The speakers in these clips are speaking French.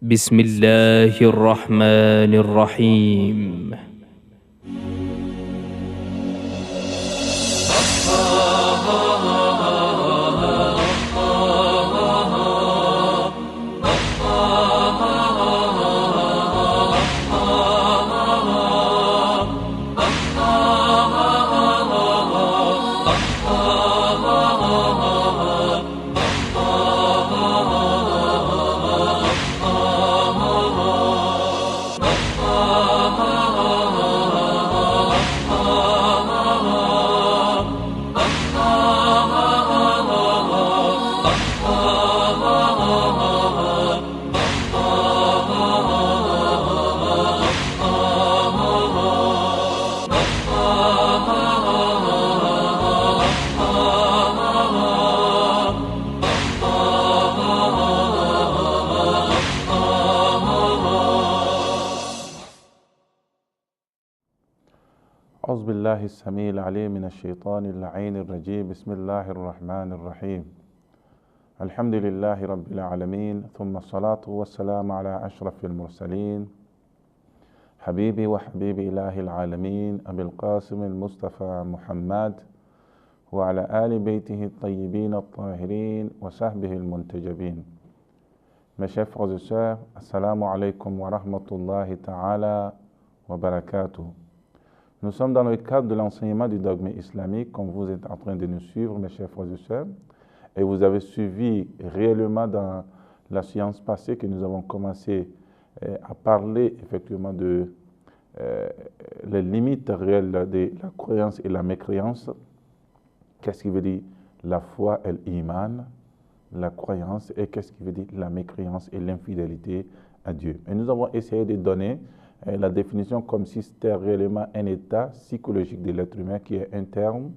بسم الله الرحمن الرحيم. أعوذ بالله السميع العليم من الشيطان اللعين الرجيم. بسم الله الرحمن الرحيم. الحمد لله رب العالمين، ثم الصلاة والسلام على أشرف المرسلين حبيبي وحبيب إله العالمين أبي القاسم المصطفى محمد وعلى آل بيته الطيبين الطاهرين وصحبه المنتجبين. Mes chers frères et sœurs, assalamu alaikum wa rahmatullahi ta'ala wa barakatuh. Nous sommes dans le cadre de l'enseignement du dogme islamique, comme vous êtes en train de nous suivre, mes chers frères et sœurs, et vous avez suivi réellement dans la séance passée que nous avons commencé à parler effectivement de les limites réelles de la croyance et la mécréance. Qu'est-ce qui veut dire la foi et l'iman, la croyance, et qu'est-ce qui veut dire la mécréance et l'infidélité à Dieu. Et nous avons essayé de donner la définition comme si c'était réellement un état psychologique de l'être humain qui est interne,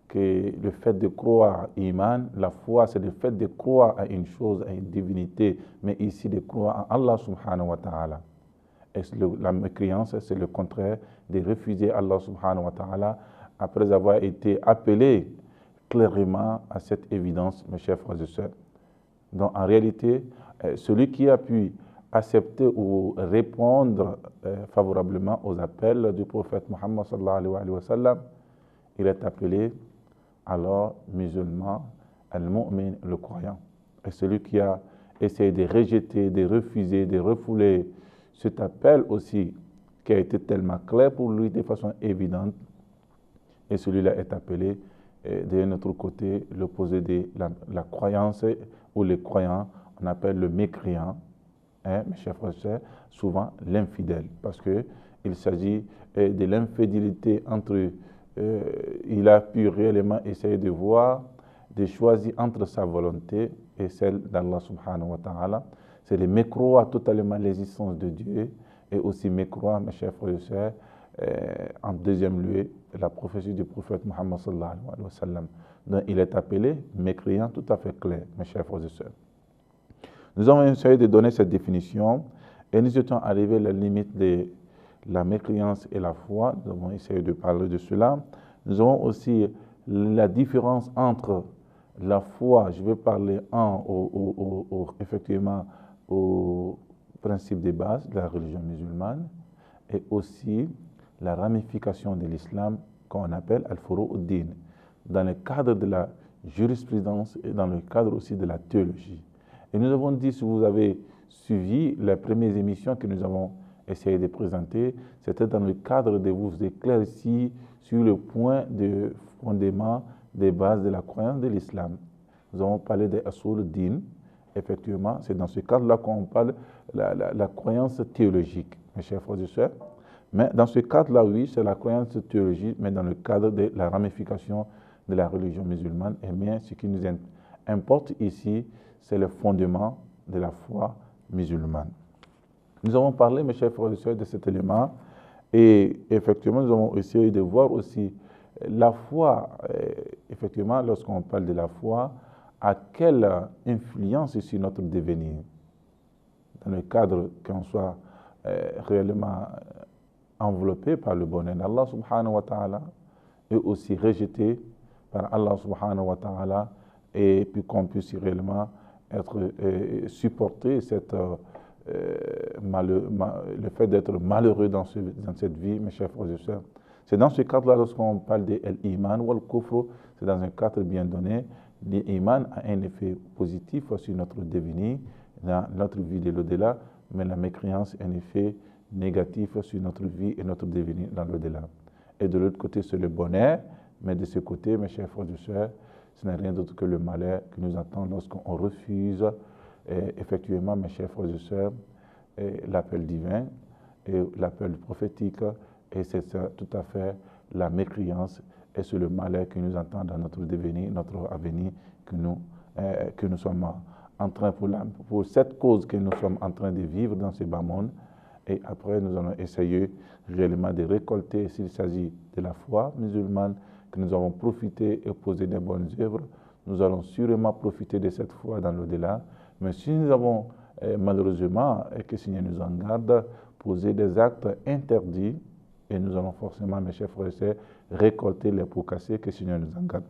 que le fait de croire à Iman, la foi c'est le fait de croire à une chose, à une divinité, mais ici de croire à Allah subhanahu wa ta'ala. Et la mécréance c'est le contraire de refuser Allah subhanahu wa ta'ala après avoir été appelé clairement à cette évidence, mes chers frères et sœurs. Donc en réalité, celui qui a pu accepter ou répondre favorablement aux appels du prophète Muhammad sallallahu alayhi wa sallam, il est appelé alors musulman, al-mu'min, le croyant. Et celui qui a essayé de rejeter, de refuser, de refouler cet appel aussi, qui a été tellement clair pour lui de façon évidente, et celui-là est appelé de notre côté l'opposé de la croyance ou les croyants, on appelle le mécréant. Mes chers frères et sœurs, souvent l'infidèle, parce qu'il s'agit de l'infidélité entre il a pu réellement essayer de voir, de choisir entre sa volonté et celle d'Allah subhanahu wa ta'ala. C'est de mécroire totalement l'existence de Dieu et aussi mécroire, mes chers frères et sœurs, en deuxième lieu, la prophétie du prophète Muhammad sallallahu alayhi wa sallam. Donc il est appelé mécréant tout à fait clair, mes chers frères et sœurs. Nous avons essayé de donner cette définition et nous étions arrivés à la limite de la mécréance et la foi. Nous avons essayé de parler de cela. Nous avons aussi la différence entre la foi, je vais parler effectivement au principe de base de la religion musulmane, et aussi la ramification de l'islam qu'on appelle al-furu'ud-din, dans le cadre de la jurisprudence et dans le cadre aussi de la théologie. Et nous avons dit, si vous avez suivi les premières émissions que nous avons essayé de présenter, c'était dans le cadre de vous éclaircir sur le point de fondement des bases de la croyance de l'islam. Nous avons parlé des usul-din, effectivement, c'est dans ce cadre-là qu'on parle de la croyance théologique, mes chers frères et sœurs. Mais dans ce cadre-là, oui, c'est la croyance théologique, mais dans le cadre de la ramification de la religion musulmane. Et bien, ce qui nous importe ici, c'est le fondement de la foi musulmane. Nous avons parlé, mes chers frères et sœurs, de cet élément, et effectivement, nous avons essayé de voir aussi la foi, effectivement, lorsqu'on parle de la foi, à quelle influence sur notre devenir, dans le cadre qu'on soit réellement enveloppé par le bonheur d'Allah subhanahu wa ta'ala, et aussi rejeté par Allah subhanahu wa ta'ala, et puis qu'on puisse réellement être supporter cette le fait d'être malheureux dans cette vie, mes chers frères et sœurs. C'est dans ce cadre-là, lorsqu'on parle de l'iman ou al-kufr, c'est dans un cadre bien donné. L'iman a un effet positif sur notre devenir, dans notre vie de l'au-delà, mais la mécréance a un effet négatif sur notre vie et notre devenir dans l'au-delà. Et de l'autre côté, c'est le bonheur, mais de ce côté, mes chers frères et sœurs, ce n'est rien d'autre que le malheur qui nous attend lorsqu'on refuse, effectivement, mes chers frères et sœurs, l'appel divin et l'appel prophétique, et c'est ça, tout à fait la mécréance, et c'est le malheur qui nous attend dans notre devenir, notre avenir, que nous sommes en train, pour cette cause que nous sommes en train de vivre dans ce bas monde. Et après, nous allons essayer réellement de récolter, s'il s'agit de la foi musulmane, que nous avons profité et posé des bonnes œuvres, nous allons sûrement profiter de cette foi dans l'au-delà. Mais si nous avons malheureusement, et que le Seigneur nous en garde, posé des actes interdits, et nous allons forcément, mes chers frères et sœurs, récolter les pots cassés, que le Seigneur nous en garde.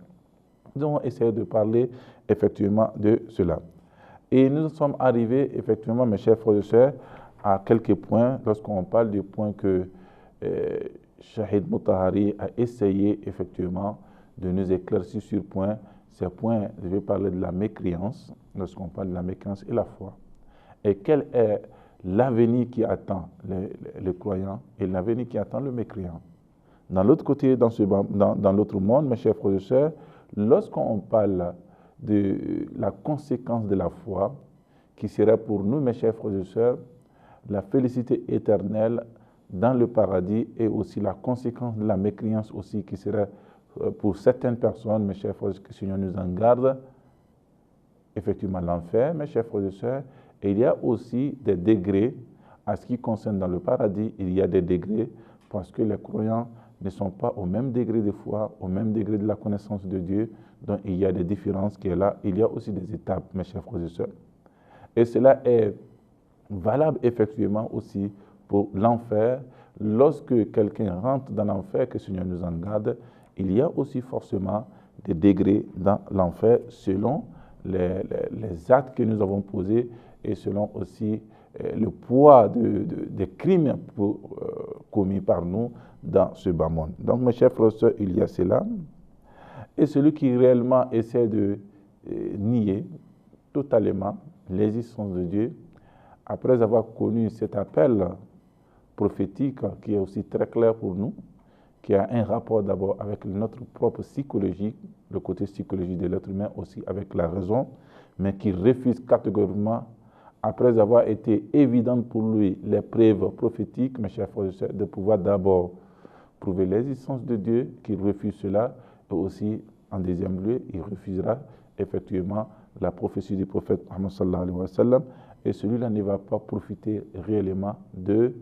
Nous allons essayer de parler effectivement de cela. Et nous sommes arrivés effectivement, mes chers frères et sœurs, à quelques points, lorsqu'on parle du point que Shahid Mutahari a essayé effectivement de nous éclaircir sur ces points, je vais parler de la mécréance, lorsqu'on parle de la mécréance et la foi. Et quel est l'avenir qui attend les croyants et l'avenir qui attend le mécréant. Dans l'autre côté, dans l'autre monde, mes chers frères et sœurs, lorsqu'on parle de la conséquence de la foi, qui serait pour nous, mes chers frères et sœurs, la félicité éternelle dans le paradis, et aussi la conséquence de la mécréance aussi, qui serait pour certaines personnes, mes chers frères, que le Seigneur nous en garde, effectivement l'enfer, mes chers frères et sœurs. Et il y a aussi des degrés, à ce qui concerne dans le paradis, il y a des degrés, parce que les croyants ne sont pas au même degré de foi, au même degré de la connaissance de Dieu, donc il y a des différences qui sont là. Il y a aussi des étapes, mes chers frères et sœurs. Et cela est valable effectivement aussi pour l'enfer. Lorsque quelqu'un rentre dans l'enfer, que le Seigneur nous en garde, il y a aussi forcément des degrés dans l'enfer selon les actes que nous avons posés et selon aussi le poids des crimes commis par nous dans ce bas monde. Donc, mes chers frères et sœurs, il y a cela. Et celui qui réellement essaie de nier totalement l'existence de Dieu, après avoir connu cet appel prophétique qui est aussi très clair pour nous, qui a un rapport d'abord avec notre propre psychologie, le côté psychologique de l'être humain, aussi avec la raison, mais qui refuse catégoriquement, après avoir été évidente pour lui les preuves prophétiques, mes chers frères et sœurs, de pouvoir d'abord prouver l'existence de Dieu, qu'il refuse cela, et aussi, en deuxième lieu, il refusera effectivement la prophétie du prophète Muhammad sallallahu alayhi wa sallam, et celui-là ne va pas profiter réellement du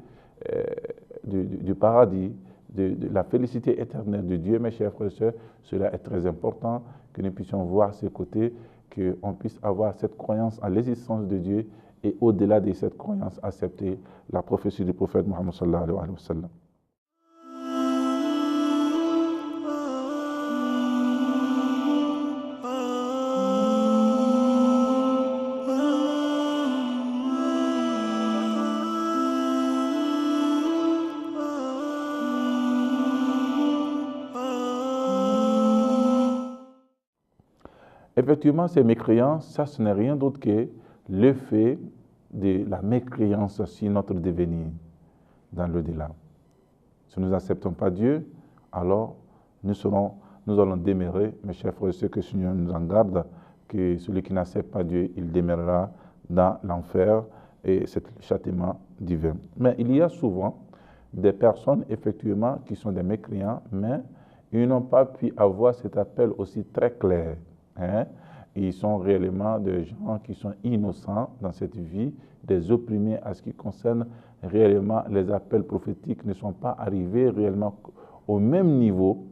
paradis, de la félicité éternelle de Dieu, mes chers frères et sœurs. Cela est très important que nous puissions voir ce côté, qu'on puisse avoir cette croyance en l'existence de Dieu et au-delà de cette croyance, accepter la prophétie du prophète Muhammad sallallahu alayhi wa sallam. Effectivement, ces mécréances, ça, ce n'est rien d'autre que le fait de la mécréance sur notre devenir dans l'au-delà. Si nous n'acceptons pas Dieu, alors nous allons demeurer, mes chers frères et sœurs, que le Seigneur nous en garde, que celui qui n'accepte pas Dieu, il demeurera dans l'enfer et c'est le châtiment divin. Mais il y a souvent des personnes, effectivement, qui sont des mécréants, mais ils n'ont pas pu avoir cet appel aussi très clair. Ils sont réellement des gens qui sont innocents dans cette vie, des opprimés à ce qui concerne réellement les appels prophétiques ne sont pas arrivés réellement au même niveau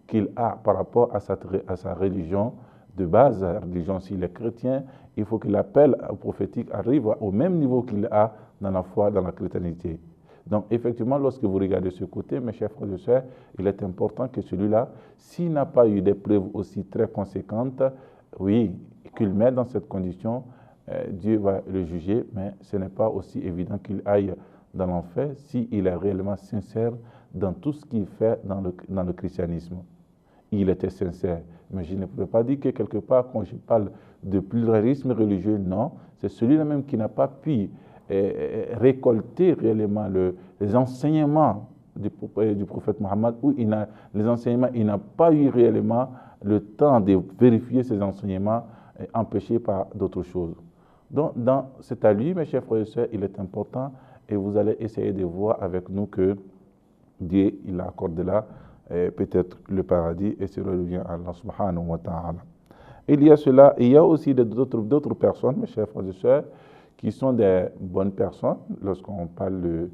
qu'il a par rapport à sa religion de base. La religion, s'il est chrétien, il faut que l'appel prophétique arrive au même niveau qu'il a dans la foi, dans la chrétienté. Donc, effectivement, lorsque vous regardez ce côté, mes chers frères et sœurs, il est important que celui-là, s'il n'a pas eu des preuves aussi très conséquentes, oui, qu'il met dans cette condition, Dieu va le juger, mais ce n'est pas aussi évident qu'il aille dans l'enfer s'il est réellement sincère dans tout ce qu'il fait dans le christianisme. Il était sincère. Mais je ne peux pas dire que quelque part, quand je parle de pluralisme religieux, non, c'est celui-là même qui n'a pas pu récolter réellement les enseignements du prophète Mohammed, où les enseignements, il n'a pas eu réellement le temps de vérifier ces enseignements empêchés par d'autres choses. Donc, c'est à lui, mes chers frères et sœurs, il est important, et vous allez essayer de voir avec nous que Dieu, il accorde là peut-être le paradis, et cela revient à Allah subhanahu wa ta'ala. Il y a cela, il y a aussi d'autres personnes, mes chers frères et sœurs, qui sont des bonnes personnes. Lorsqu'on parle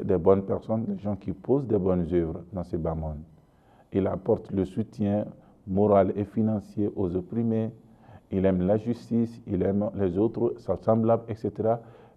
des bonnes personnes, les gens qui posent des bonnes œuvres dans ces bas mondes. Il apporte le soutien moral et financier aux opprimés. Il aime la justice, il aime les autres semblables, etc.,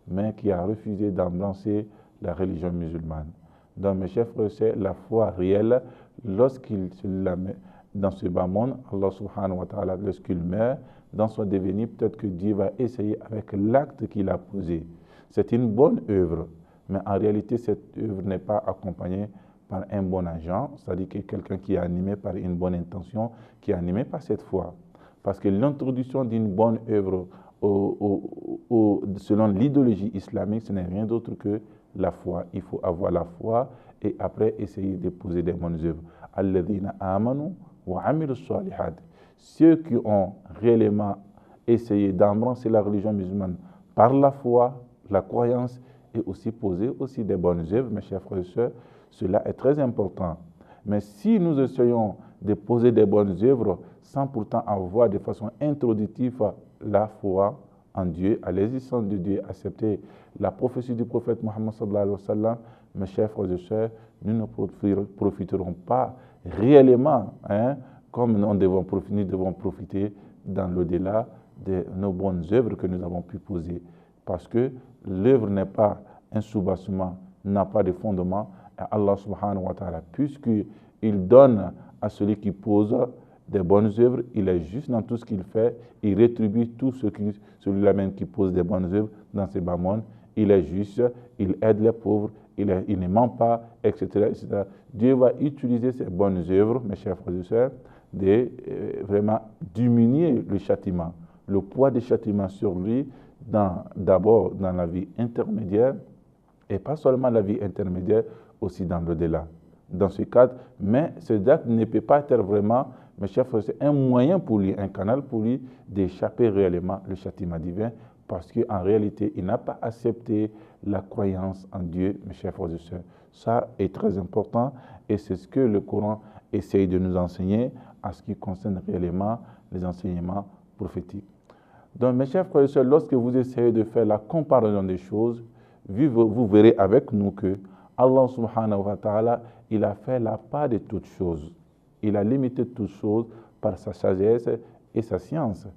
mais qui a refusé d'embrasser la religion musulmane. Donc, mes chers frères et sœurs, la foi réelle, lorsqu'il se la met dans ce bas monde, Allah subhanahu wa ta'ala, lorsqu'il meurt, dans son devenir, peut-être que Dieu va essayer avec l'acte qu'il a posé. C'est une bonne œuvre, mais en réalité, cette œuvre n'est pas accompagnée par un bon agent, c'est-à-dire que quelqu'un qui est animé par une bonne intention, qui est animé par cette foi. Parce que l'introduction d'une bonne œuvre selon l'idéologie islamique, ce n'est rien d'autre que la foi. Il faut avoir la foi et après essayer de poser des bonnes œuvres. Alladhina amanu wa amilu salihat. Ceux qui ont réellement essayé d'embrasser la religion musulmane par la foi, la croyance et aussi poser aussi des bonnes œuvres, mes chers frères et sœurs, cela est très important. Mais si nous essayons de poser des bonnes œuvres sans pourtant avoir de façon introductive la foi en Dieu, à l'existence de Dieu, accepter la prophétie du prophète Mohammed sallallahu alayhi wa sallam, mes chers frères et sœurs, nous ne profiterons pas réellement, comme nous devons profiter dans l'au-delà de nos bonnes œuvres que nous avons pu poser. Parce que l'œuvre n'est pas un soubassement, n'a pas de fondement. Et Allah subhanahu wa ta'ala, puisqu'il donne à celui qui pose des bonnes œuvres, il est juste dans tout ce qu'il fait, il rétribue tout celui-là même qui pose des bonnes œuvres dans ces bas mondes, il est juste, il aide les pauvres, il ne ment pas, etc., etc. Dieu va utiliser ces bonnes œuvres, mes chers frères et sœurs, de vraiment diminuer le châtiment, le poids des châtiments sur lui, d'abord dans la vie intermédiaire, et pas seulement la vie intermédiaire, aussi dans l'au-delà. Dans ce cadre, mais ce acte ne peut pas être vraiment, mes chers frères, c'est un moyen pour lui, un canal pour lui d'échapper réellement le châtiment divin, parce qu'en réalité, il n'a pas accepté la croyance en Dieu, mes chers frères et sœurs. Ça est très important et c'est ce que le Coran essaye de nous enseigner en ce qui concerne réellement les enseignements prophétiques. Donc, mes chers frères et sœurs, lorsque vous essayez de faire la comparaison des choses, vous verrez avec nous que Allah subhanahu wa ta'ala, il a fait la part de toutes choses. Il a limité toutes choses par sa sagesse et sa science.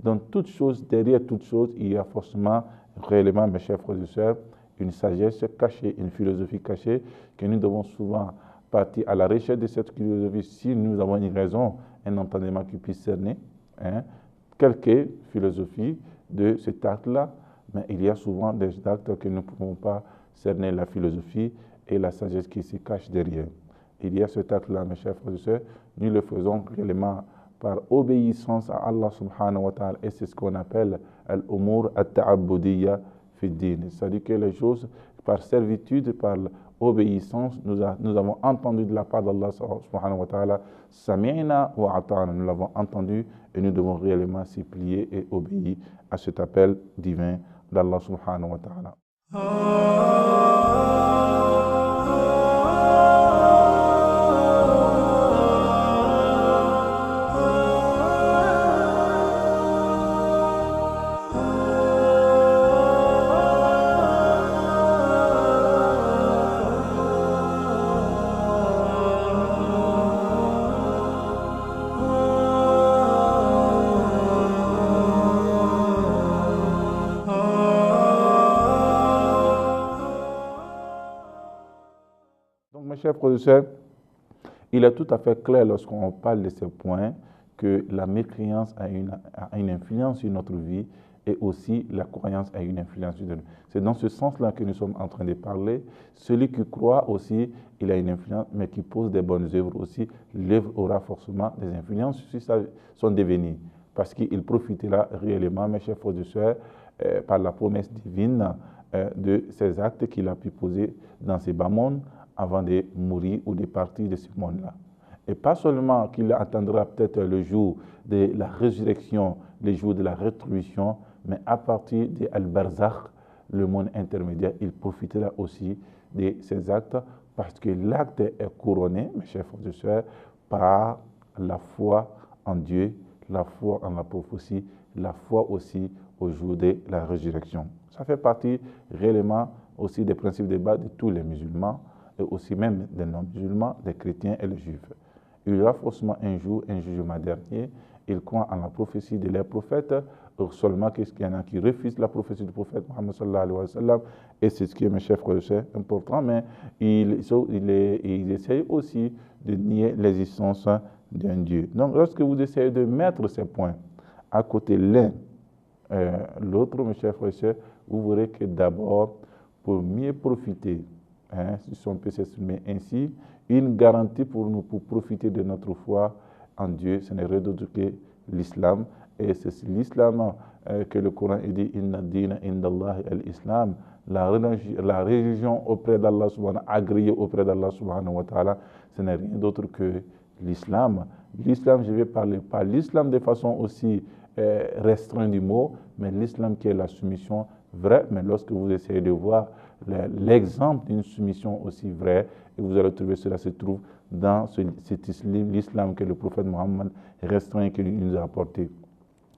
Dans toutes choses, derrière toutes choses, il y a forcément, réellement, mes chers frères et sœurs, une sagesse cachée, une philosophie cachée, que nous devons souvent partir à la recherche de cette philosophie si nous avons une raison, un entendement qui puisse cerner, quelque philosophie de cet acte-là, mais il y a souvent des actes que nous ne pouvons pas cerner la philosophie et la sagesse qui se cache derrière. Il y a cet acte-là, mes chers frères et sœurs, nous le faisons réellement par obéissance à Allah subhanahu wa ta'ala, et c'est ce qu'on appelle al-umur at-ta'abbudiyya fi din. C'est-à-dire que les choses, par servitude, par obéissance, nous avons entendu de la part d'Allah subhanahu wa ta'ala, sami'na wa ata'na, nous l'avons entendu et nous devons réellement s'y plier et obéir à cet appel divin d'Allah subhanahu wa ta'ala. Chers frères et sœurs, il est tout à fait clair lorsqu'on parle de ce point que la mécréance a une influence sur notre vie et aussi la croyance a une influence sur nous. C'est dans ce sens-là que nous sommes en train de parler. Celui qui croit aussi, il a une influence, mais qui pose des bonnes œuvres aussi, l'œuvre aura forcément des influences sur son devenir, parce qu'il profitera réellement, mes chers frères et sœurs, par la promesse divine de ces actes qu'il a pu poser dans ces bas mondes avant de mourir ou de partir de ce monde-là. Et pas seulement qu'il attendra peut-être le jour de la résurrection, le jour de la rétribution, mais à partir de Al-Barzakh, le monde intermédiaire, il profitera aussi de ces actes parce que l'acte est couronné, mes chers frères et sœurs, par la foi en Dieu, la foi en la prophétie, la foi aussi au jour de la résurrection. Ça fait partie réellement aussi des principes de base de tous les musulmans et aussi même des non-musulmans, des chrétiens et les juifs. Il y aura forcément un jour, un jugement dernier. Ils croient en la prophétie de leurs prophètes, seulement qu'il y en a qui refusent la prophétie du prophète Mohammed sallallahu alayhi wa sallam, et c'est ce qui est, mes chers frères et sœurs, important, mais ils essayent aussi de nier l'existence d'un Dieu. Donc, lorsque vous essayez de mettre ces points à côté l'un, l'autre, mes chers frères et sœurs, vous verrez que d'abord, pour mieux profiter, si on peut s'exprimer ainsi, une garantie pour nous pour profiter de notre foi en Dieu, ce n'est rien d'autre que l'islam. Et c'est l'islam que le Coran dit Inna dina indallahi al-islam. La religion auprès d'Allah subhanahu agréée auprès d'Allah subhanahu wa ta'ala, ce n'est rien d'autre que l'islam. L'islam, je vais parler pas l'islam de façon aussi restreinte du mot, mais l'islam qui est la soumission vraie. Mais lorsque vous essayez de voir l'exemple d'une soumission aussi vraie, et vous allez trouver cela se trouve dans l'islam que le prophète Mohammed restreint qu'il nous a apporté.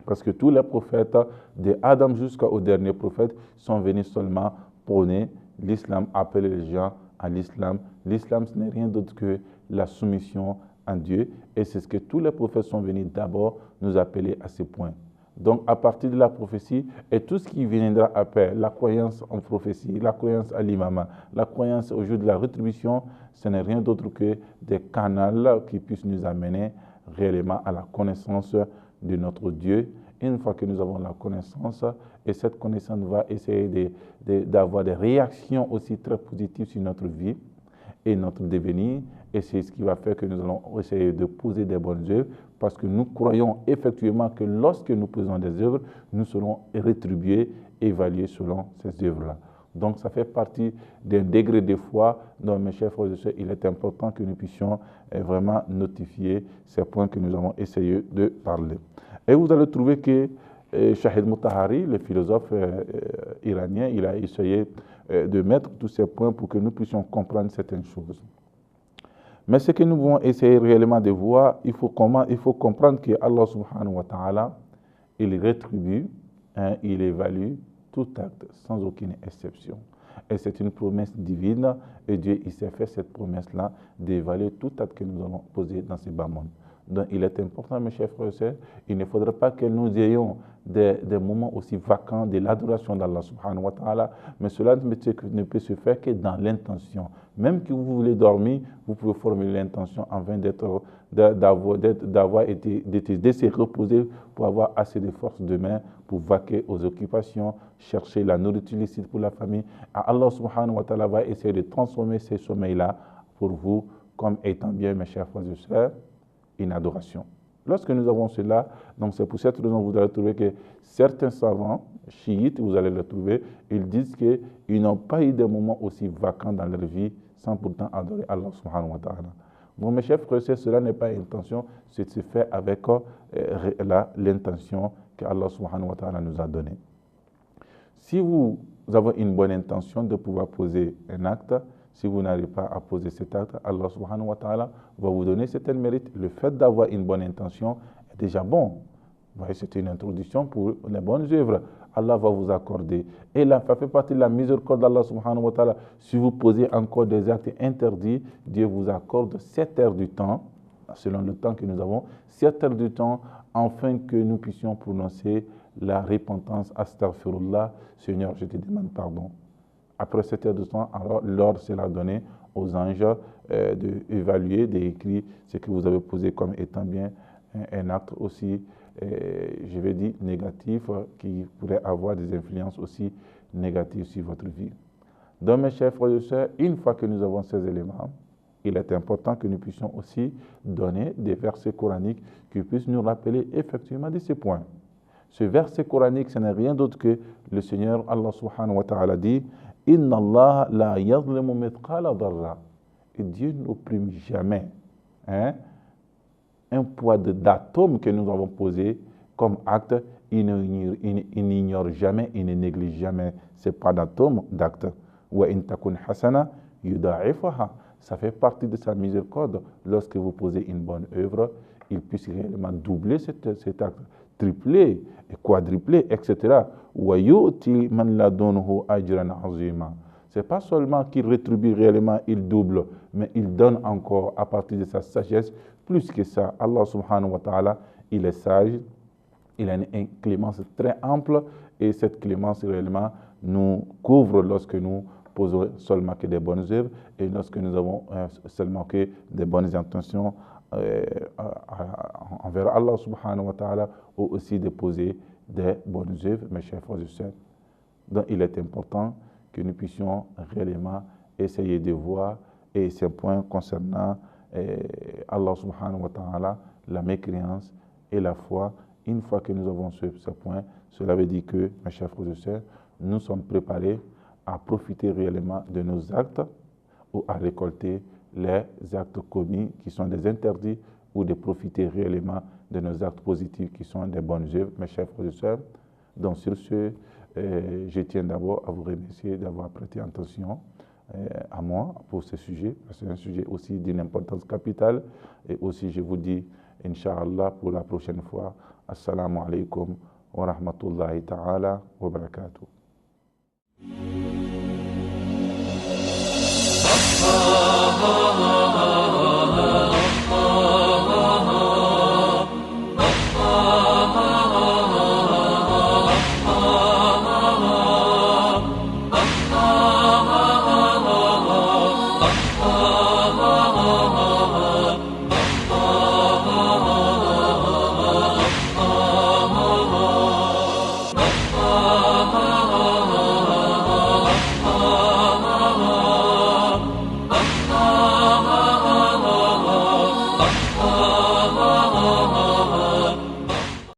Parce que tous les prophètes, de Adam jusqu'au dernier prophète, sont venus seulement prôner l'islam, appeler les gens à l'islam. L'islam, ce n'est rien d'autre que la soumission à Dieu, et c'est ce que tous les prophètes sont venus d'abord nous appeler à ce point. Donc, à partir de la prophétie et tout ce qui viendra après, la croyance en prophétie, la croyance à l'imama, la croyance au jour de la rétribution, ce n'est rien d'autre que des canaux qui puissent nous amener réellement à la connaissance de notre Dieu. Et une fois que nous avons la connaissance, et cette connaissance va essayer d'avoir des réactions aussi très positives sur notre vie et notre devenir, et c'est ce qui va faire que nous allons essayer de poser des bonnes œuvres, parce que nous croyons effectivement que lorsque nous posons des œuvres, nous serons rétribués, évalués selon ces œuvres-là. Donc ça fait partie d'un degré de foi dont, mes chers frères et sœurs, il est important que nous puissions vraiment notifier ces points que nous avons essayé de parler. Et vous allez trouver que Shahid Mutahari, le philosophe iranien, il a essayé de mettre tous ces points pour que nous puissions comprendre certaines choses. Mais ce que nous voulons essayer réellement de voir, il faut comprendre que Allah subhanahu wa ta'ala, il rétribue, il évalue tout acte sans aucune exception. Et c'est une promesse divine, et Dieu il s'est fait cette promesse-là d'évaluer tout acte que nous allons poser dans ces bas mondes. Donc il est important, mes chers frères et sœurs, il ne faudrait pas que nous ayons des moments aussi vacants de l'adoration d'Allah subhanahu wa ta'ala, mais cela ne peut se faire que dans l'intention. Même que vous voulez dormir, vous pouvez formuler l'intention afin de se reposer pour avoir assez de force demain pour vaquer aux occupations, chercher la nourriture licite pour la famille. Allah subhanahu wa ta'ala va essayer de transformer ces sommeils-là pour vous comme étant bien, mes chers frères et sœurs, une adoration. Lorsque nous avons cela, donc c'est pour cette raison que vous allez trouver que certains savants chiites, vous allez le trouver, ils disent qu'ils n'ont pas eu de moments aussi vacants dans leur vie sans pourtant adorer Allah subhanahu wa ta'ala. Donc mes chers frères et sœurs, cela n'est pas intention, c'est se fait avec l'intention que Allah subhanahu wa ta'ala nous a donnée. Si vous avez une bonne intention de pouvoir poser un acte, si vous n'arrivez pas à poser cet acte, Allah subhanahu wa ta'ala va vous donner certains mérites. Le fait d'avoir une bonne intention est déjà bon. C'est une introduction pour les bonnes œuvres. Allah va vous accorder. Et là, ça fait partie de la miséricorde d'Allah subhanahu wa ta'ala. Si vous posez encore des actes interdits, Dieu vous accorde 7 heures du temps, selon le temps que nous avons, 7 heures du temps, afin que nous puissions prononcer la repentance. Astaghfirullah, Seigneur, je te demande pardon. Après 7 heures de temps, alors l'ordre sera donné aux anges d'évaluer, d'écrire ce que vous avez posé comme étant bien un acte aussi je vais dire, négatifs qui pourraient avoir des influences aussi négatives sur votre vie. Donc, mes chers frères et sœurs, une fois que nous avons ces éléments, il est important que nous puissions aussi donner des versets coraniques qui puissent nous rappeler effectivement de ces points. Ce verset coranique, ce n'est rien d'autre que le Seigneur Allah subhanahu wa ta'ala dit « Inna Allah la yazlimu mithqala dharra » et Dieu n'opprime jamais un poids d'atome que nous avons posé comme acte, il n'ignore jamais, il ne néglige jamais ces poids d'atome d'acte. Wa in takun hasana yudha'ifaha. Ça fait partie de sa miséricorde. Lorsque vous posez une bonne œuvre, il puisse réellement doubler cet acte, tripler, quadrupler, etc. Wa yu'ti man ladunhu ajran azima. C'est pas seulement qu'il rétribue réellement, il double, mais il donne encore à partir de sa sagesse. Plus que ça, Allah subhanahu wa ta'ala, il est sage, il a une clémence très ample et cette clémence réellement nous couvre lorsque nous posons seulement que des bonnes œuvres et lorsque nous avons seulement que des bonnes intentions envers Allah subhanahu wa ta'ala ou aussi de poser des bonnes œuvres, mes chers frères et sœurs. Donc il est important que nous puissions réellement essayer de voir et ces points concernant Allah subhanahu wa ta'ala, la mécréance et la foi. Une fois que nous avons ce point, cela veut dire que, mes chers frères et sœurs, nous sommes préparés à profiter réellement de nos actes ou à récolter les actes commis qui sont des interdits ou de profiter réellement de nos actes positifs qui sont des bonnes œuvres, mes chers frères et sœurs. Donc sur ce, je tiens d'abord à vous remercier d'avoir prêté attention à moi pour ce sujet, parce que c'est un sujet aussi d'une importance capitale. Et aussi, je vous dis, Inch'Allah, pour la prochaine fois, Assalamu alaikum wa rahmatullahi ta'ala wa barakatuh.